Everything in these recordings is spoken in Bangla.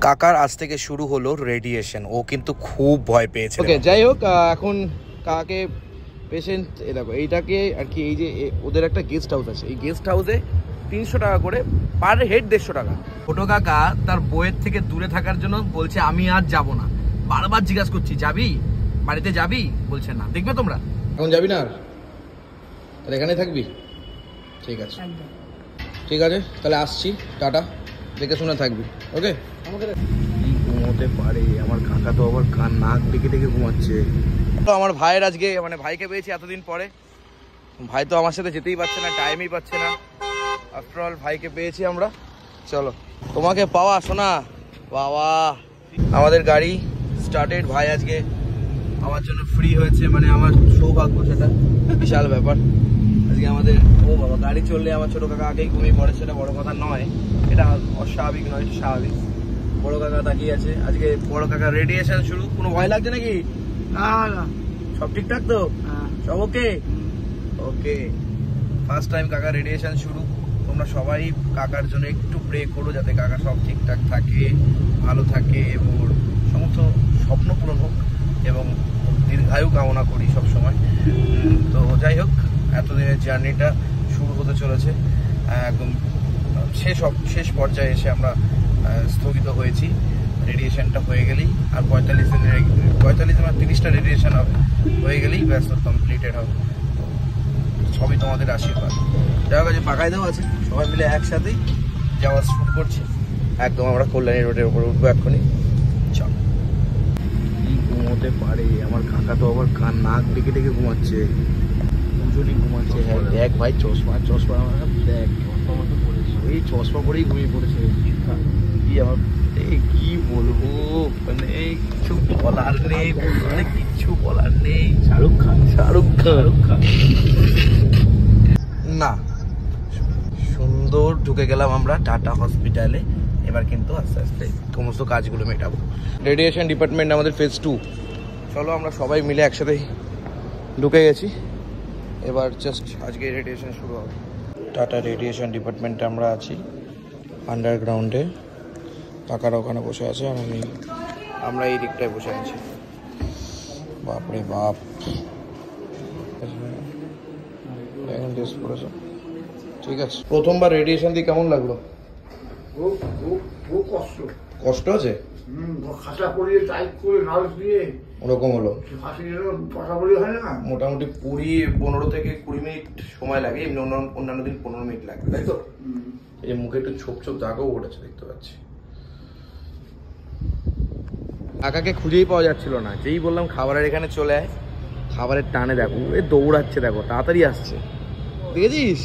কাকার আজ থেকে শুরু হলো রেডিয়েশন। ও কিন্তু খুব ভয় পেয়েছে। ওকে, যাই হোক, এখন কাকে পেশেন্ট দেখো এইটাকে আর কি, এই যে ওদের একটা গেস্ট হাউস আছে, এই গেস্ট হাউসে 300 টাকা করে পার হেড, 150 টাকা। ছোট কাকা তার বইয়ের থেকে দূরে থাকার জন্য বলছে আমি আর যাব না। বারবার জিজ্ঞাসা করছি যাবি, বাড়িতে যাবি, বলছে না। দেখবে তোমরা এখন যাবি না, আর এখানেই থাকবি? ঠিক আছে, ঠিক আছে, তাহলে আসছি, টাটা, দেখে শুনে থাকবি। ওকে, ঘুমোতে পারে আমার কাকা, তো আবার নাক ডেকে ডেকে ঘুমাচ্ছে। তো আমার ভাইয়ের আজকে মানে ভাইকে পেয়েছি এতদিন পরে। ভাই তো আমার সাথে যেতেই পারছে না, টাইমই পাচ্ছে না। আফটার অল ভাইকে পেয়েছি আমরা। চলো, তোমাকে পাওয়া শোনা বাবা। আমাদের গাড়ি স্টার্টেড, ভাই আজকে আমার জন্য ফ্রি হয়েছে, মানে আমার সৌভাগ্য, সেটা বিশাল ব্যাপার। আজকে আমাদের ও বাবা গাড়ি চললে আমার ছোট কাকা আগেই ঘুমিয়ে পড়ে, সেটা বড় কথা নয়, এটা অস্বাভাবিক নয়, এটা স্বাভাবিক। বড় কাকা তাকিয়ে আছে। আজকে বড় কাকা রেডিয়েশন শুরু। কোনো ভয় লাগছে নাকি? না, সব ঠিকঠাক তো? সব ওকে ওকে। ফার্স্ট টাইম কাকা রেডিয়েশন শুরু। তোমরা সবাই কাকার জন্য একটু প্রে করো, যাতে কাকা সব ঠিকঠাক থাকে, ভালো থাকে এবং সমস্ত স্বপ্ন পূরণ হোক, এবং দীর্ঘায়ু কামনা করি সব সময়। তো যাই হোক, এতদিনের জার্নিটা শুরু হতে চলেছে, একদম শেষ পর্যায়ে এসে আমরা স্থগিত হয়েছি। রেডিয়েশনটা হয়ে গেলেই, আর 30টা রেডিয়েশন হবে, হয়ে গেলেই ব্যাস কমপ্লিটেড হবে। সবই তোমাদের আশীর্বাদ। যাই হোক, পাকায় দেওয়া আছে, সবাই মিলে একসাথেই যাওয়া শুরু করছি। একদম আমরা কল্যাণী রোডের উপরে উঠবো এক্ষুনি। চল, ঘুমোতে পারে আমার কাকা, তো আবার নাক ডেকে ডেকে ঘুমাচ্ছে, দুজনই ঘুমাচ্ছে। দেখ ভাই, চশমা দেখ, ওই চশমা পরেই ঘুমিয়ে পড়েছে। কি আমার কি বলবো, মানে কিছু বলার নেই, কিচ্ছু বলার নেই। শাহরুখ খান না। সুন্দর ঢুকে গেলাম আমরা টাটা হসপিটালে। এবার কিন্তু আস্তে আস্তে সমস্ত কাজগুলো মেটাবো। রেডিয়েশন ডিপার্টমেন্ট আমাদের ফেজ 2। চলো, আমরা সবাই মিলে একসাথে ঢুকে গেছি। এবার জাস্ট আজকে রেডিয়েশন শুরু হবে। টাটা রেডিয়েশন ডিপার্টমেন্টে আমরা আছি, আন্ডারগ্রাউন্ডে। কাকারা ওখানে বসে আছে, আর আমরা এই দিকটায় বসে আছি। বাপরে বাপ, ঠিক আছে। প্রথমবার রেডিয়েশন দিয়ে কেমন লাগলো? খুব কষ্ট আছে, ওরকম হলো। মোটামুটি 15 থেকে 20 মিনিট সময় লাগে, এমনি অন্যান্য দিন 15 মিনিট লাগে, তাই তো? এই যে মুখে একটু ছোপ ছোপ দাগও উঠেছে, দেখতে পাচ্ছি। কাকাকে খুঁজেই পাওয়া যাচ্ছিল না। যেই বললাম খাবারের এখানে চলে আয়, খাবারের টানে দেখো এ দৌড়াচ্ছে, দেখো তাড়াতাড়ি আসছে। দেখেছিস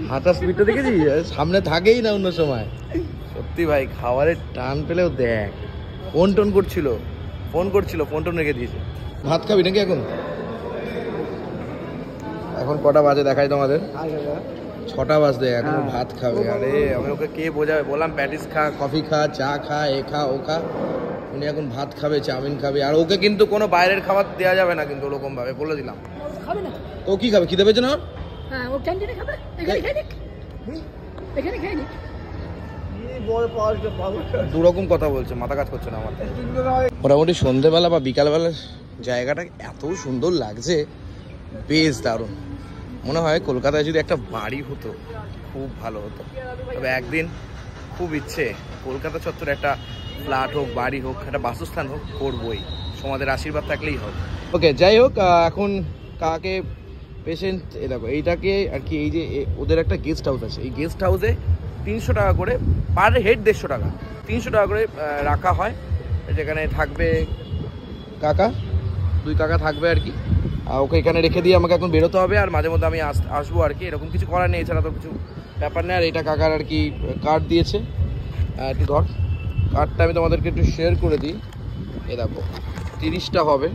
হাঁটার স্পিডটা, দেখেছিস? সামনে থাকেই না অন্য সময়। সত্যি ভাই, খাবারের টান পেলেও দেখ। ফোন টোন করছিল, ফোন রেখে দিয়েছে। ভাত খাবি নাকি এখন? এখন কটা বাজে দেখাই তোমাদের? 6টা বাজতে, এখন ভাত খাবে। আরে আমি ওকে কে বোঝাবে, বললাম প্যাটিস খা, কফি খা, চা খা, এ খা ও খা। উনি এখন ভাত খাবে, চাউমিন খাবে। আর ওকে কিন্তু কোনো বাইরের খাবার দেওয়া যাবে না কিন্তু, ওরকম ভাবে বলে দিলাম। খাবে না তো কি খাবে? খিদে পেয়েছে না? হ্যাঁ, ও ক্যান্টিনে খাবে, এখানে খাই নিক, এখানে খাই নিক। দুরকম কথা বলছে, মাথা কাজ করছে না আমার। মোটামুটি সন্ধ্যেবেলা বা বিকালবেলা জায়গাটা এত সুন্দর লাগছে, বেশ দারুণ। মনে হয় কলকাতায় যদি একটা বাড়ি হতো খুব ভালো হতো। তবে একদিন খুব ইচ্ছে কলকাতা চত্বরে একটা ফ্ল্যাট হোক, বাড়ি হোক, একটা বাসস্থান হোক, করবই। সমাজের আশীর্বাদ থাকলেই হবে। ওকে, যাই হোক, এখন কাকে পেশেন্ট দেখো এইটাকে আর কি, এই যে ওদের একটা গেস্ট হাউস আছে, এই গেস্ট হাউসে 300 টাকা করে পার হেড, 150 টাকা, 300 টাকা করে রাখা হয়। যেখানে থাকবে কাকা, 2 কাকা থাকবে আর কি। ওকে এখানে রেখে দিয়ে আমাকে এখন বেরোতে হবে, আর মাঝে মধ্যে আমি আসবো আর কি। এরকম কিছু করার নেই, এছাড়া তো কিছু ব্যাপার নেই। আর এটা কাকার আর কি কার্ড দিয়েছে, একটু ধর কার্ডটা আমি তোমাদেরকে একটু শেয়ার করে দিই। এ দেখো 30টা হবে,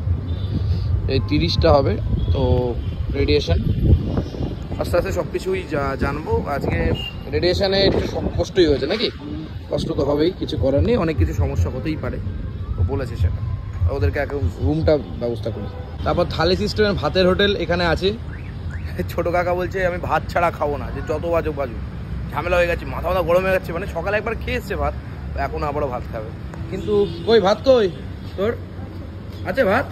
এই 30টা হবে। তো রেডিয়েশন আস্তে আস্তে সব কিছুই জানবো। আজকে রেডিয়েশনে একটু কষ্টই হয়েছে নাকি? কষ্ট তো হবেই, কিছু করার নেই, অনেক কিছু সমস্যা হতেই পারে। ও বলেছে সেটা, ওদেরকে এখন রুমটা ব্যবস্থা করি। তারপর থালি সিস্টেমের ভাতের হোটেল এখানে আছে। ছোট কাকা বলছে আমি ভাত ছাড়া খাবো না, যে যত বাজুক ঝামেলা হয়ে গেছে, মাথা গরম হয়ে যাচ্ছে। মানে সকালে একবার খেয়ে এসছে ভাত, এখন আবারও ভাত খাবে। কিন্তু কই ভাত কই তোর? আছে ভাত?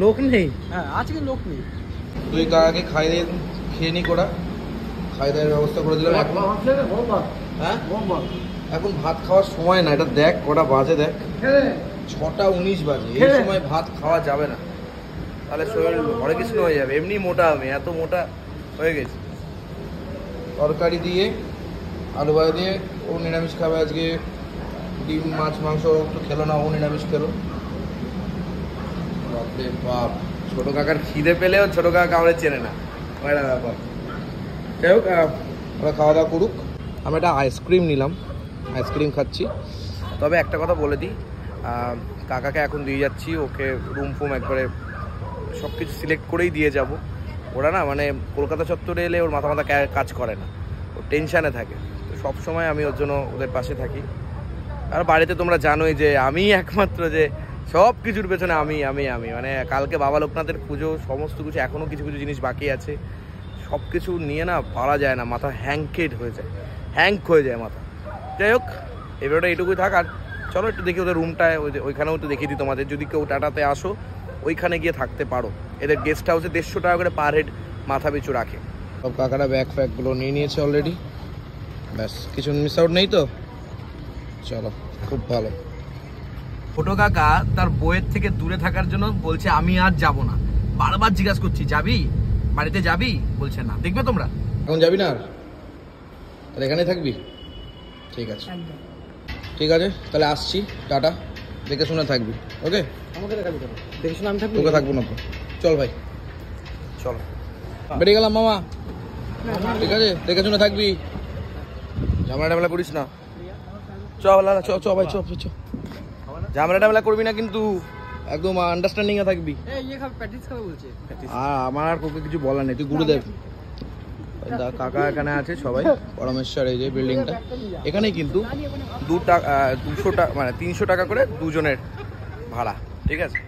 লোক নেই? হ্যাঁ আছে কি লোক নেই। তুই কাকে খেয়ে নি করা, খাই দাওয়ার ব্যবস্থা করে দিলাম। হ্যাঁ এখন ভাত খাওয়ার সময় না, এটা দেখ কটা বাজে, দেখ 6:19 বাজে। এই সময় ভাত খাওয়া যাবে না, তাহলে শরীর হরে কিছু হয়ে যাবে। এমনি মোটা, আমি এত মোটা হয়ে গেছি। তরকারি দিয়ে আলু ভাজা দিয়ে, ও নিরামিষ খাবে আজকে, ডিম মাছ মাংস একটু খেলো না, ও নিরামিষ খেলো। বাপরে বাপ, ছোটো কাকার খিদে পেলেও ছোটো কাকা আমাদের চেনে না, একটা ব্যাপার। যাই হোক, ওরা খাওয়া দাওয়া করুক। আমি একটা আইসক্রিম নিলাম, আইসক্রিম খাচ্ছি। তবে একটা কথা বলে দিই, কাকাকে এখন দিয়ে যাচ্ছি, ওকে রুম ফুম একবারে সব কিছু সিলেক্ট করেই দিয়ে যাব। ওরা না মানে কলকাতা চত্বরে এলে ওর মাথা কাজ করে না, ও টেনশানে থাকে। তো সবসময় আমি ওর জন্য ওদের পাশে থাকি। আর বাড়িতে তোমরা জানোই যে আমি একমাত্র, যে সব কিছুর পেছনে আমি মানে কালকে বাবা লোকনাথের পুজো, সমস্ত কিছু, এখনও কিছু কিছু জিনিস বাকি আছে, সব কিছু নিয়ে না পারা যায় না, মাথা হ্যাংক হয়ে যায় মাথা। যাই হোক, এই ভিডিওটা এইটুকুই থাক। আর চলো একটু দেখি ওদের রুমটায়, ওইখানেও একটু দেখিয়ে দিই তোমাদের। যদি কেউ টাটাতে আসো ওইখানে গিয়ে থাকতে পারো। এদের গেস্ট হাউসে 150 টাকা করে পার হেড মাথা পিছু রাখে। সব কাকারা ব্যাগ ফ্যাগগুলো নিয়ে নিয়েছে অলরেডি, ব্যাস কিছু মিস আউট নেই তো। চলো, খুব ভালো। ছোটো কাকা তার বইয়ের থেকে দূরে থাকার জন্য বলছে আমি আর যাব না। বারবার জিজ্ঞাসা করছি যাবি, বাড়িতে যাবি, বলছে না। দেখবে তোমরা এখন যাবি না, আর এখানেই থাকবি? ঠিক আছে ঠিক আছে, তাহলে আসছি, টাটা, দেখে শুনে থাকবি। ওকে, আমাকে দেখাবি কেন? দেখে শুনে আমি থাকবো? ওকে থাকবো না তো, চল ভাই চল, বেরিয়ে গেলাম মামা। ঠিক আছে, দেখে শুনে থাকবি, ঝামেলা টামেলা করিস না। চ ভাই, চ ঝামেলা টামেলা করবি না কিন্তু, একদম আন্ডারস্ট্যান্ডিং এ থাকবি। প্র্যাকটিস খাবে বলছে। আমার আর কাউকে কিছু বলার নেই, তুই গুরুদেব। কাকা এখানে আছে সবাই, পরমেশ্বর এই যে বিল্ডিংটা এখানেই, কিন্তু 200 টাকা মানে 300 টাকা করে দুজনের ভাড়া। ঠিক আছে।